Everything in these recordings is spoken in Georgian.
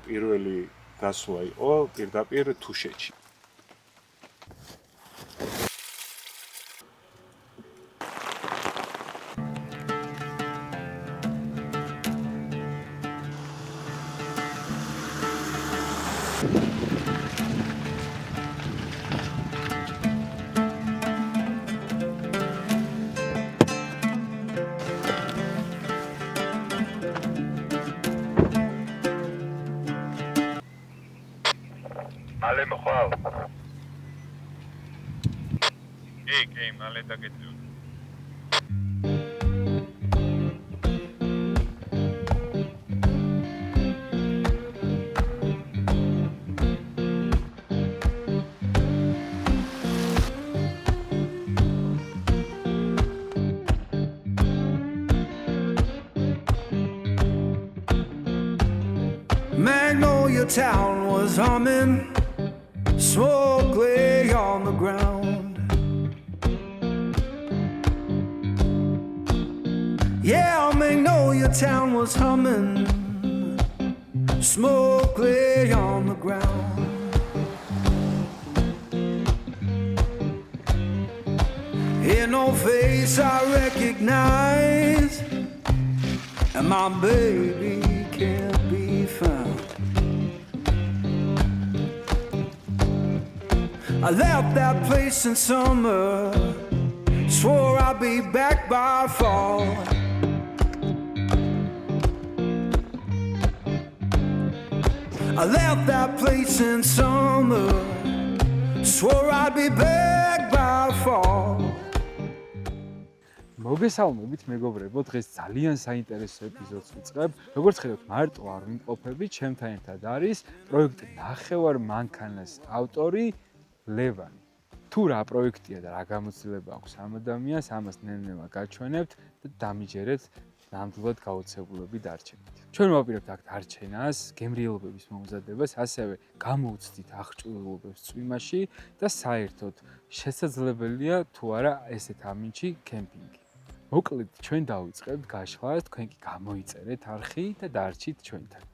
პირველი გასვლა იყო პირდაპირ თუშეთში. მალე მოხვალ. კი, მალე დაგეწევ. Magnolia Town was humming, smoke lay on the ground. Yeah, Magnolia Town was humming, smoke lay on the ground. In no face I recognize, and my baby can't be found. I left that place in summer, swore I'd be back by fall. I left that place in summer, swore I'd be back by fall. მოგესალმებით მეგობრებო, დღეს ძალიან საინტერესო ეპიზოდს ვიწყებ. როგორც ხედავთ, მარტო არ ვიმყოფები, ჩემთან ერთად არის პროექტ ნახევარ მანქანას ავტორი ლევანი. თუ რა პროექტია და რა გამოცდილება აქვს ამ ადამიანს, ამას ნელ-ნელა გაჩვენებთ და დამიჯერეთ ნამდვილად გაოცებულები დარჩენით. ჩვენ ვაპირებთ აქ დარჩენას, გემრიელობების მომზადებას, ასევე გამოუცდით აღჭურვილობებს წვიმაში და საერთოდ შესაძლებელია თუ არა ესეთ ამინჩი კემპინგი. მოკლედ ჩვენ დავიწყებთ გაშლას, თქვენ კი გამოიწერეთ არხი და დარჩით ჩვენთან.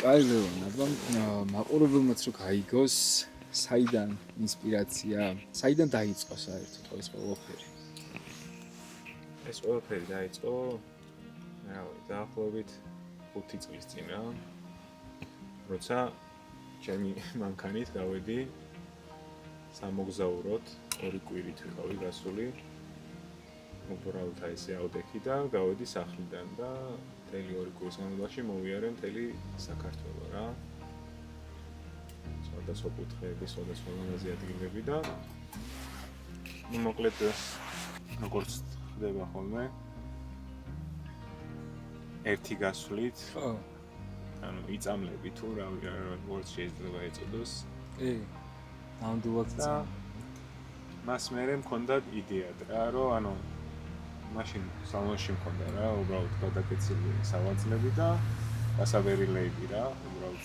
აი ლევან, აბა მაყურებელმაც რო გაიგოს, საიდან ინსპირაცია, საიდან დაიწყო საერთოდ ეს ყველაფერი? ეს ყველაფერი დაიწყო დაახლოებით 5 წლის წინ რა. როცა ჩემი მანქანით გავედი სამოგზაუროდ, 2 კვირით ვიყავი გასული. უბრალოდ აი ესე ავდექი და გავედი სახლიდან და მთელი 2 კვირის განმავლობაში მოვიარე მთელი საქართველო რა. სხვადასხვა კუთხეები, სხვადასხვა მონაზი ადგილები და მოკლედ როგორც ხდება ხოლმე ერთი გასვლით ხო. ანუ იწამლები თუ როგორც შეიძლება ეწოდოს. კი. ნამდვილად და მას მერე მქონდა იდეა რა, რომ ანუ მაშინ სალონში მქონდა რა, უბრალოდ გადაკეთილი სავაძლები და გასავერილეები რა, უბრალოდ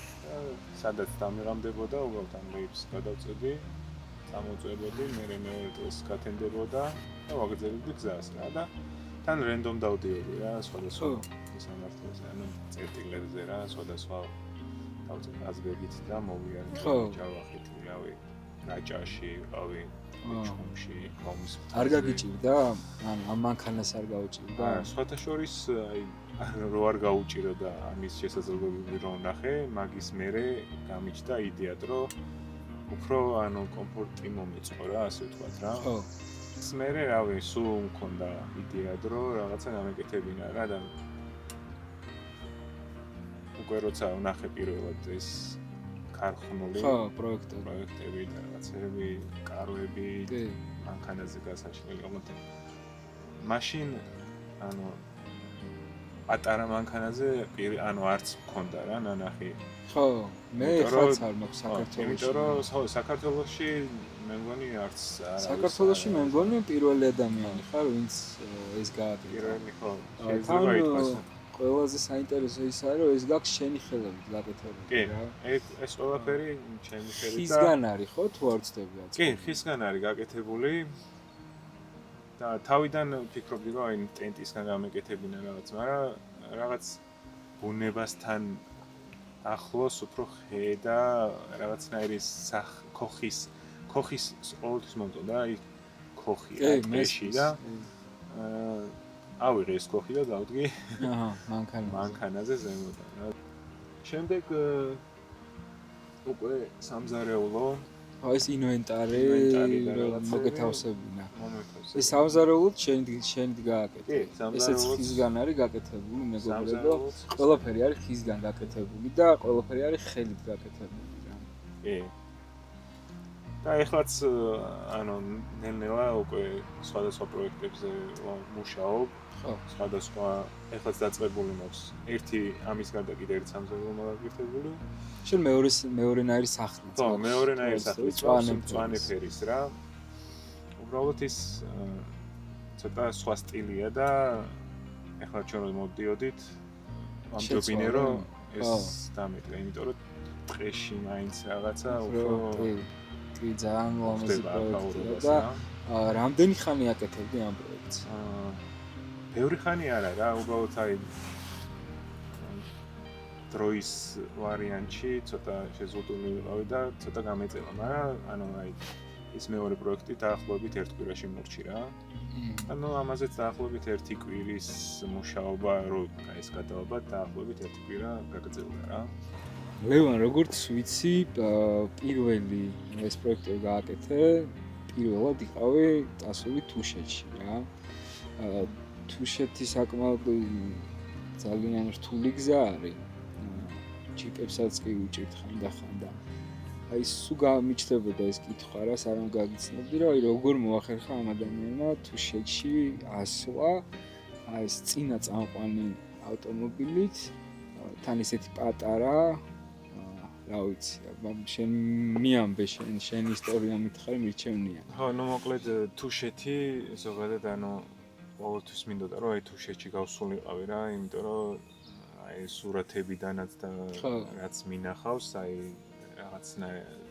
სადაც დამიღამდებოდა, უბრალოდ ამ ლეიბს გადავწედი, წამოწვებოდი, მერე მეორე დღეს გათენდებოდა და ვაგრძელებდი გზას რა და თან რენდომ დავდიოდი რა, სხვადასხვა სამართლზე, ანუ წერტილებზე რა, სხვადასხვა დავწერ აზრებით და მოვიარე ჯავახით, რავი, რაჭაში, რავი ჩხუმში, ხომის. არ გაგიჭირდა? ანუ ამ მანქანას არ გაუჭირდა? სხვათა შორის აი რო არ გაუჭირდა ამის შესაძლებლობები რომ ნახე, მაგის მერე გამიჩნდა იდეა, რომ უფრო ანუ კომფორტი მომეწყო რა, ასე ვთქვათ რა. ხო. ის მერე რავი, სულ მქონდა იდეა, რომ რაღაცა გამეკეთებინა რა და უკვე როცა ვნახე პირველად ეს ქარხნული პროექტები და რაღაცები, კაროები, მანქანაზე გასაჩნელი მომენტი. მაშინ ანუ პატარა მანქანაზე ანუ არც მქონდა რა ნანახი. ხო, მე ხაც არ მაქვს საქართველოში. იმიტომ რომ საქართველოში მე მგონი არც არა. საქართველოში მე მგონი პირველი ადამიანი ხარ, ვინც ეს გააკეთა. პირველი ხო, შეიძლება ითქვას. ყველაზე საინტერესო ის არის, რომ ეს გაქვს შენი ხელებით გაკეთებული რა. ეს ყველაფერი ჩემი ხელით და ხისგან არის ხო თუ არ ვცდები რა? კი, ხისგან არის გაკეთებული. და თავიდან ვფიქრობდი, რომ აი ტენტისგან გამეკეთებინა რაღაც, მაგრამ რაღაც ბუნებასთან ახლოს უფრო ხე და რაღაცნაირი ქოხის ყოველთვის მომწონდა, აი ქოხი ეში და ავიღე ეს ქოხი და დავდგი მანქანაზე ზემოდან რა. შემდეგ უკვე სამზარეულო ეს ინვენტარი მოგეთავსებინა. ეს სამზარეულოდ შენ გააკეთე. ესეც ხისგან არის გაკეთებული, მეგობრებო. ყველაფერი არის ხისგან გაკეთებული და ყველაფერი არის ხელით გაკეთებული რა. კი. და ეხლაც ანუ ნელ-ნელა უკვე სხვადასხვა პროექტებზე მუშაობ. ხო, სხვადასხვა ეხლაც დაწყებული მაქვს. ერთი ამის გარდა კიდე ერთი სამზარეულო მოგაკეთებული. შენ მეორენაირი სახლი. ხო, მეორენაირი სახლი, მწვანე ფერის რა. უბრალოდ ის ცოტა სხვა სტილია და ეხლა ჩვენ რომ მოვდიოდით, ვამჯობინე რომ ეს დამედგა, იმიტომ რომ ტყეში მაინც რაღაცა უფრო კი ძალიან ლამაზი პროექტია და რამდენი ხანი აკეთებდი ამ პროექტს? ბევრი ხანი არა რა, უბრალოდ აი დროის ვარიანტში ცოტა შეზღუდული ვიყავი და ცოტა გამეწევა, მაგრამ ანუ აი ის მეორე პროექტი დაახლოებით ერთ კვირაში მორჩი რა. ანუ ამაზეც დაახლოებით ერთი კვირის მუშაობა რო ეს გადავალება დაახლოებით ერთი კვირა გაგრძელდა რა. ლევან, როგორც ვიცი, პირველი ეს პროექტი გააკეთე, პირველად იყავი წასული თუშეთში რა. თუშეთი საკმაოდ ძალიან რთული გზა არის. ჯიპებსაც კი უჭირთ ხანდახანდა. აი სულ გამიჩნდებოდა ეს კითხვა რა, სანამ გაგიცნობდი რომ აი როგორ მოახერხა ამ ადამიანმა თუშეთში ასვლა, აი ეს წინა წამყვანი ავტომობილით, თან ისეთი პატარა, რა ვიცი, შენ მიამბე შენ ისტორია მითხარი მირჩევნია. ხო, ну მოკლედ თუშეთი ზოგადად ანუ ყოველთვის მინდოდა რომ აი თუშეთში გავსულიყავი რა, იმიტომ რომ აი სურათებიდანაც და რაც მინახავს, აი რაღაცნაირად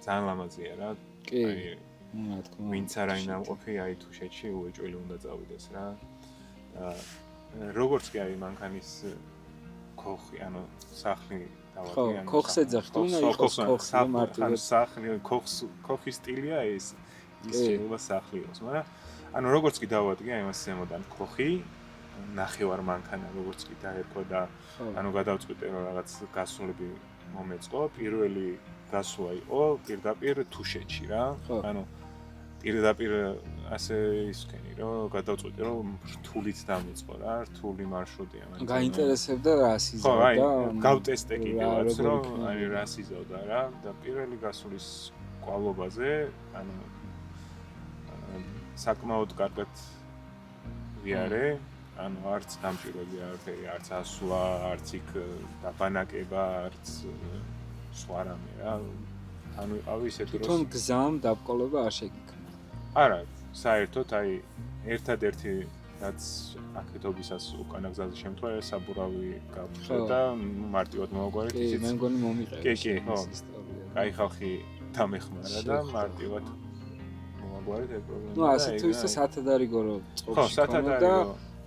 ძალიან ლამაზია რა. კი, რა თქმა უნდა. ვინც არ აინამყოფი აი თუშეთში უეჭველი უნდა წავიდეს რა. როგორც კი აი მანქანის ქოხი, ანუ სახლი ხო, ქოხს ეძახთ, უნდა იყოს ქოხი მარტივად. სახლი, ქოხის სტილია ის შეიძლება სახლი იყოს, მაგრამ ანუ როგორც კი დავადგე აი მას ზემოდან ქოხი, ნახევარ მანქანა როგორც კი დაერქვა და ანუ გადავწყვიტე რომ რაღაც გასულები მომეწყო, პირველი გასვლა იყო პირდაპირ თუშეთში რა. ანუ პირდაპირ ასე ისქენი რომ გადავწყვიტე რომ რთულით დამიწყო რა, რთული მარშრუტია მაგ. გაინტერესებდა რა სიზავდა? ხო, აი გავტესტე კიდევაც რომ აი რა სიზავდა რა და პირველი გასulis კვალობაზე, ანუ საკმაოდ კარგად ვიარე, ანუ არც დამჭირვები არ ვქერი, არც ასვლა, არც იქ დაბანაკება, არც სხვა რამე რა. ანუ ავი ისეთ დროს თვითონ გზამ დაბკოლება არ შეგიქნა. არა, საერთოდ აი ერთადერთი რაც აკეთობისას უკანა გზაზე შემთხვევა საბურავი გავხდა და მარტივად მოვაგვარეთ ისიც. კი, მე მგონი მომიყევი. კი, ხო. აი ხალხი დამეხმარა და მარტივად მოვაგვარეთ ეს პრობლემა. ნუ ასე თუ ისე სათადარიგო რომ წყობაში და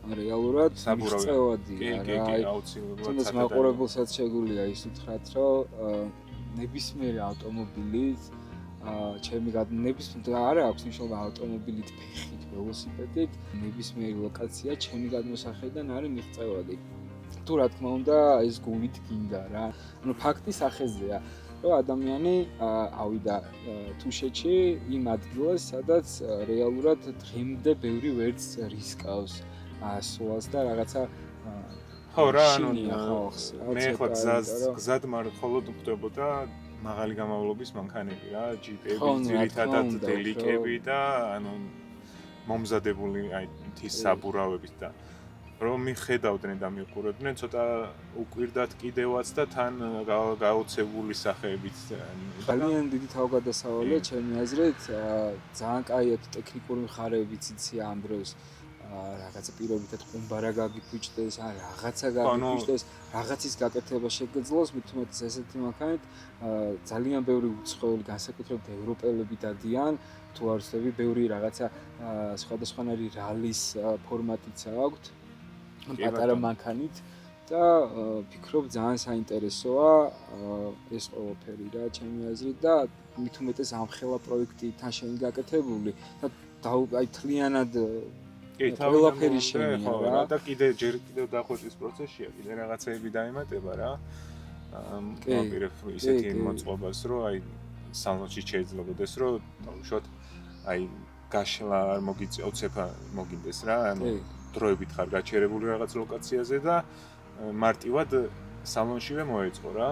რეალურად მიღწევადია რა. კი, აუცილებლად თუნდაც მაყურებელსაც შეგვიძლია ის უთხრათ რომ ნებისმიერი ავტომობილით ჩემი ნებისმიერ არა აქვს მნიშვნელობა ავტომობილით, ფეხით, ველოსიპედით, ნებისმიერი ლოკაცია ჩემი გადმოსახედიდან არის მიღწევადი. თუ რა თქმა უნდა ეს გულით გინდა რა. ანუ ფაქტი სახეზეა, რომ ადამიანი ავიდა თუშეთში იმ ადგილას, სადაც რეალურად დღემდე ბევრი ვერც რისკავს ასვლას და რაღაცა ხო რა, ანუ მე ხო გზად მხოლოდ ვხვდებოდა მაღალი გამავლობის მანქანები რა, ჯიპები, ძირითადად დელიკები და ანუ მომზადებული აი მთის საბურავებით და რომ მიხედავდნენ და მიყურებდნენ, ცოტა უკვირდათ კიდევაც და თან გაოცებული სახეებით. ძალიან დიდი თავგადასავალია ჩემი აზრით, ძალიან კაია ტექნიკური მხარეებიც იცი ამ დროს. რაღაცა პირობითად ყუმბარა გაგიფუჭდეს, ან რაღაცა გაგიფუჭდეს, რაღაცის გაკეთება შეგეძლოს, მით უმეტეს ესეთი მანქანით ძალიან ბევრი უცხოელი, განსაკუთრებით ევროპელები დადიან, თუ არ ვცდები, ბევრი რაღაცა სხვადასხვანაირი რალის ფორმატიც აქვთ, პატარა მანქანით და ფიქრობ ძალიან საინტერესოა ეს ყველაფერი რა, ჩემი აზრით და მით უმეტეს ამხელა პროექტი თან შენ გაკეთებული და აი თლიანად ყველაფერი შენია რა და კიდევ დახვეწის პროცესია, კიდე რაღაცეები დაემატება რა. მოვაპირებ ისეთი მოწყობას, რომ აი სალონში შეიძლებაოდეს, რომ დავუშვათ აი გაშლა არ მოგიწევცება მოგინდეს რა, ანუ დროებით ხარ გაჩერებული რაღაც ლოკაციაზე და მარტივად სალონშივე მოეწყო რა.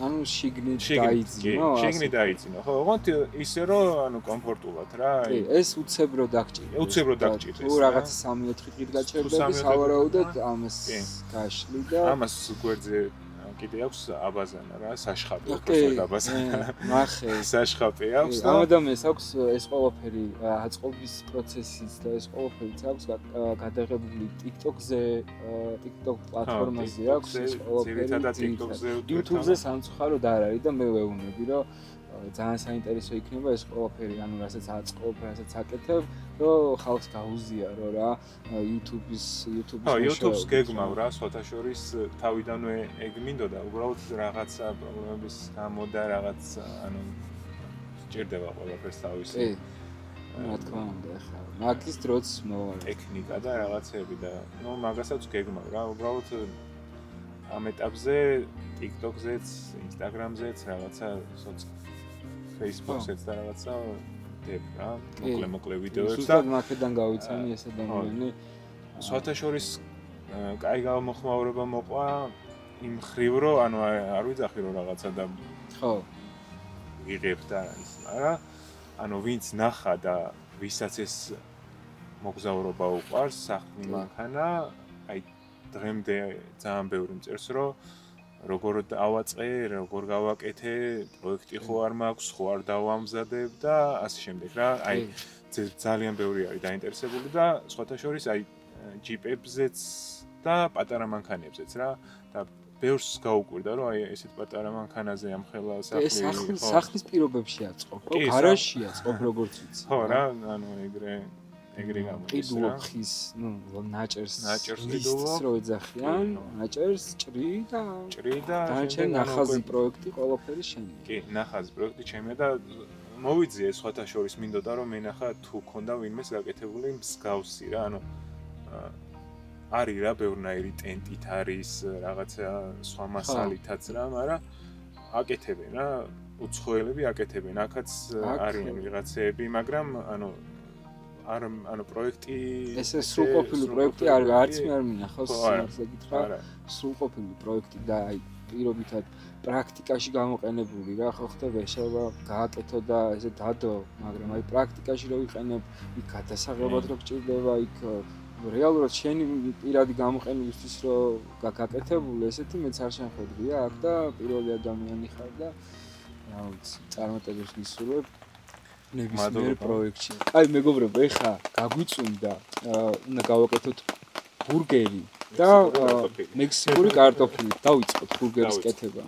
ანუ შიგნით დაიძინო. შიგნით დაიძინო. ხო, ოღონდ ისე რომ ანუ კომფორტულად რა. კი, ეს უცებრო დაგჭირდეს. უცებრო დაგჭირდეს. თუ რაღაც 3-4 დღით გაჩერდები, სავარაუდოდ ამას გაშლი და ამას გვერდზე კიდე აქვს აბაზანა რა, საშხაპი, უბრალოდ აბაზანა. ნახე, საშხაპი აქვს და ამ ადამიანს აქვს ეს ყველაფერი აწყობის პროცესიც და ეს ყველაფერიც აქვს გადაღებული TikTok-ზე, TikTok პლატფორმაზე აქვს ეს ყველაფერი. ძირითადად TikTok-ზე, YouTube-ზე სამწუხაროდ არ არის და მე ვეუბნები, რომ ძალიან საინტერესო იქნება ეს ყველაფერი, ანუ რასაც აწყობ, რასაც აკეთებ, რომ ხალხს გაუზიარო რა YouTube-ის YouTube-ს გეგმავ რა, სხვათა შორის თავიდანვე ეგ მინდოდა, უბრალოდ რაღაცა პრობლემების გამო და რაღაც ანუ სჭირდება ყველაფერს თავისი. რა თქმა უნდა, ხა მაგის დროც მოვა ტექნიკა და რაღაცები და ნუ მაგასაც გეგმავ რა, უბრალოდ ამ ეტაპზე TikTok-ზეც, Instagram-ზეც რაღაცა Facebook-ზეც და რაღაცა დებ რა, მოკლე ვიდეოებს და ზუსტად მაქედან გავიცანი ეს ადამიანი. სხვათა შორის კაი გამოხმაურება მოყვა იმ ხრივ რომ ანუ არ ვიძახი რომ რაღაცა და ხო იღებ და ის, მაგრამ ანუ ვინც ნახა და ვისაც ეს მოგზაურობა უყვარს, სახლი მანქანა, აი დღემდე ძალიან ბევრი მწერს რომ როგორ დავაწყე, როგორ გავაკეთე, პროექტი ხო არ მაქვს, ხო არ დავამზადებ და ასე შემდეგ რა. აი ძალიან ბევრი არის დაინტერესებული და სხვათა შორის აი ჯიპებზეც და პატარა მანქანებზეც რა და ბევრს გაუკვირდა რომ აი ესეთ პატარა მანქანაზე ამხელა სახლის პირობებში აწყობ, ხო, გარაჟში აწყობ როგორც ვიცი. ხო რა, ანუ ეგრე გამოდის რა. ყიდულობ ხის, ნუ ნაჭერს ყიდულობ, რო ეძახიან, ნაჭერს ჭრი და დანარჩენი ნახაზი პროექტი ყველაფერი შენი. კი, ნახაზი პროექტი ჩემია და მოვიძიე სხვათა შორის მინდოდა რომ მენახა თუ ქონდა ვინმეს გაკეთებული მსგავსი რა, ანუ არის რა ბევრნაირი ტენტით არის რაღაცა სხვა მასალითაც რა, მაგრამ აკეთებენ რა, უცხოელები აკეთებენ, აქაც არიან ვიღაცები, მაგრამ ანუ პროექტი ესე სრულყოფილი პროექტი არც მე არ მინახავს სიმართლე გითხრა, სრულყოფილი პროექტი და აი პირობითად პრაქტიკაში გამოყენებული რა, ხო ხდება შეიძლება გააკეთო და ესე დადო, მაგრამ აი პრაქტიკაში რო ვიყენებ, იქ გადასაღებად რო გჭირდება, იქ რეალურად შენი პირადი გამოყენებისთვის რო გაკეთებული, ესეთი მეც არ შემხედრია აქ და პირველი ადამიანი ხარ და რა ვიცი, წარმატებებს გისურვებ ნებისმიერ პროექტში. აი მეგობრებო, ეხა გაგვიწუნდა, უნდა გავაკეთოთ ბურგერი და მექსიკური კარტოფილი. დავიწყოთ ბურგერის კეთება.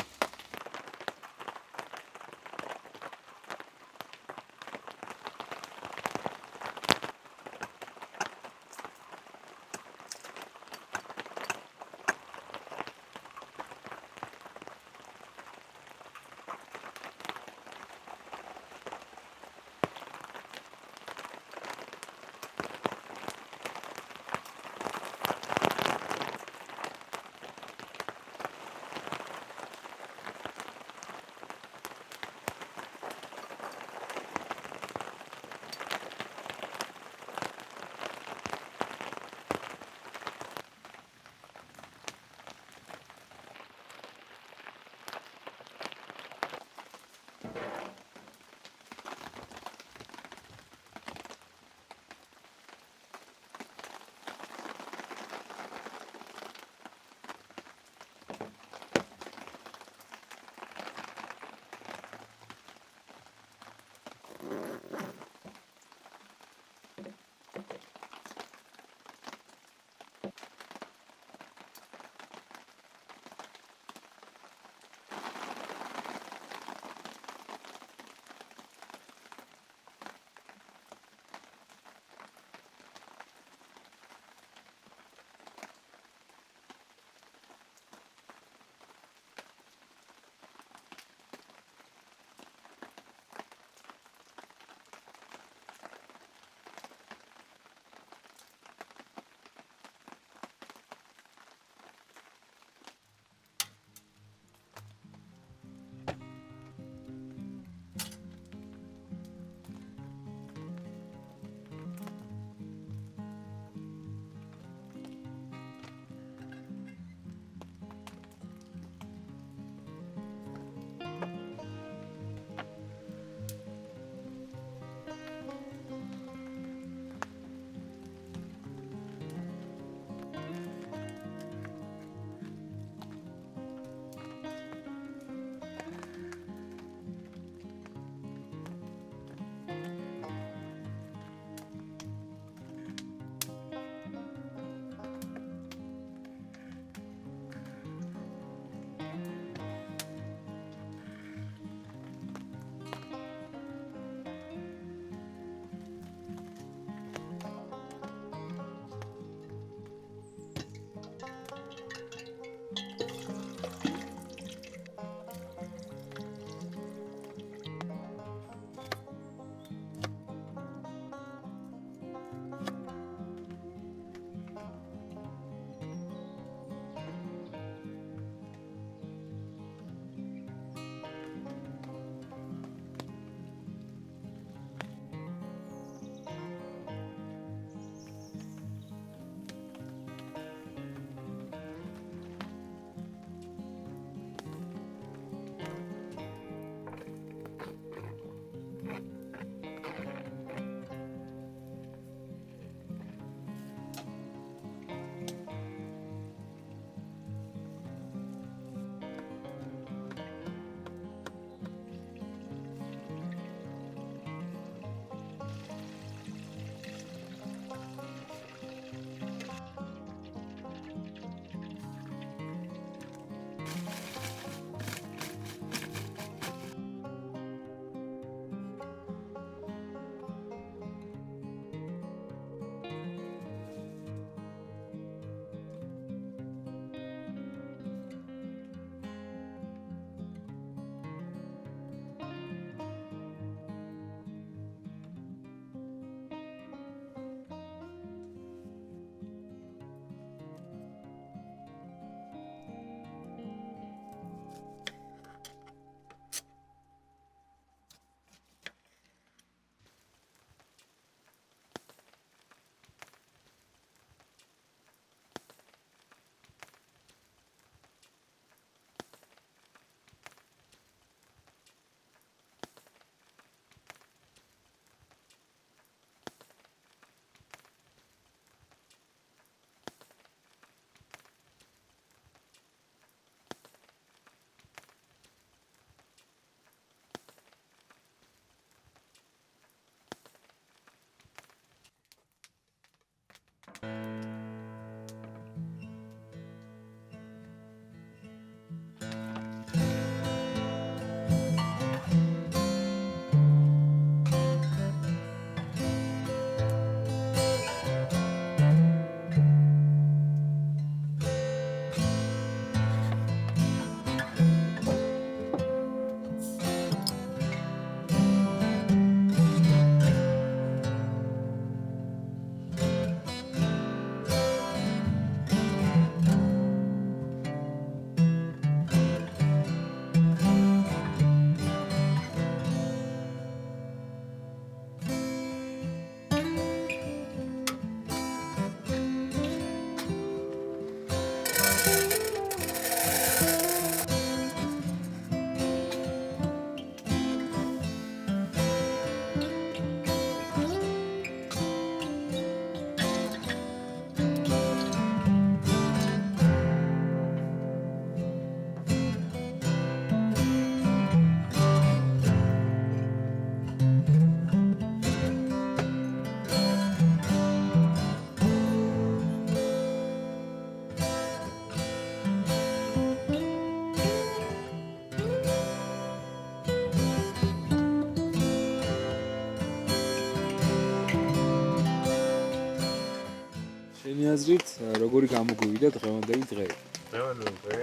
შენი აზრით როგორი გამოგვივიდა დღევანდელი დღე? დღევანდელი დღე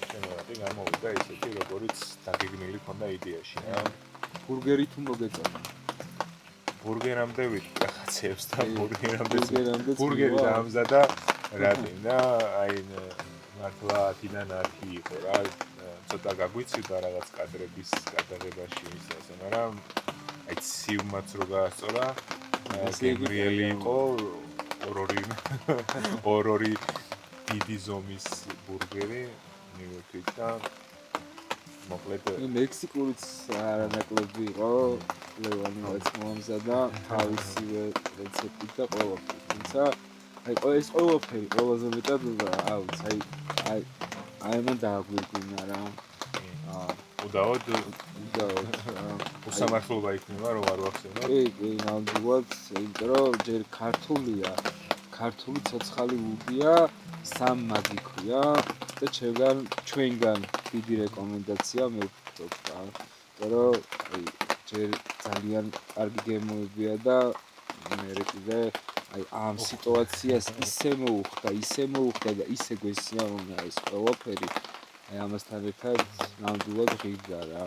შემოვიდა გამოვიდა ისეთი როგორიც დაგეგმილი ქონდა იდეაში რა. ბურგერი თუ მოგეწონა? ბურგერამდე ვიდით რაღაცებს და ბურგერამდეც ბურგერი მივა? დაამზადა რატი და აი მართლა 10-დან 10 იყო რა. ცოტა გაგვიცილდა რაღაც კადრების გადაღებაში ისე, მაგრამ აი ცივმაც რო გაასწორა გემრიელი იყო ორ-ორი დიდი ზომის ბურგერი მივექით და მოკლედ მექსიკურიც არანაკლები იყო ლევანი რაც მომზადა თავისივე რეცეპტით და ყველაფერი. თუმცა აი ეს ყველაფერი ყველაზე მეტად აი მან დააგვირგვინა რა. უდაოდ უსამართლობა იქნება რომ არ ვახსენო. კი, ნამდვილად, იმიტომ რომ ჯერ ქართული ცოცხალი უდია სამ მაგი ქვია და ჩვენგან დიდი რეკომენდაცია მე ვფიქრობ რა. იმიტომ რომ აი ჯერ ძალიან კარგი გემოებია და მე კიდე აი ამ სიტუაციას ისე მოუხდა და ისე გვესიამოვნა ეს ყველაფერი. აი ამასთან ერთად ნამდვილად ღირდა რა.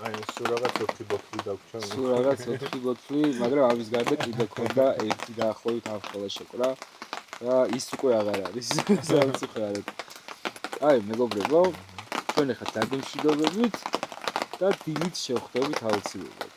აი სულ რაღაც 4 ბოთლი დაგვრჩა. სულ რაღაც 4 ბოთლი, მაგრამ ამის გარდა კიდე ქონდა ერთი დაახლოებით ამ ხოლა შეკრა და ის უკვე აღარ არის. სამწუხაროდ. აი მეგობრებო, ჩვენ ახლა დაგემშვიდობებით და დილით შევხვდებით აუცილებლად.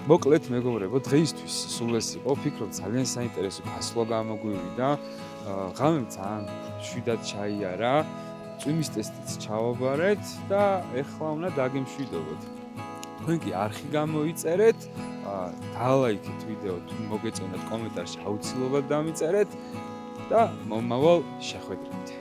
მოკლედ მეგობრებო, დღეისთვის სულ ეს იყო. ვფიქრობ ძალიან საინტერესო გასვლა გამოგვივიდა. ღამემ ძალიან შვიდად ჩაიარა. წვიმის ტესტიც ჩავაბარეთ და ეხლა უნდა დაგემშვიდობოთ. თქვენ კი არხი გამოიწერეთ, დალაიქეთ ვიდეო, თუ მოგეწონათ კომენტარში აუცილებლად დამიწერეთ და მომავალ შეხვედრამდე.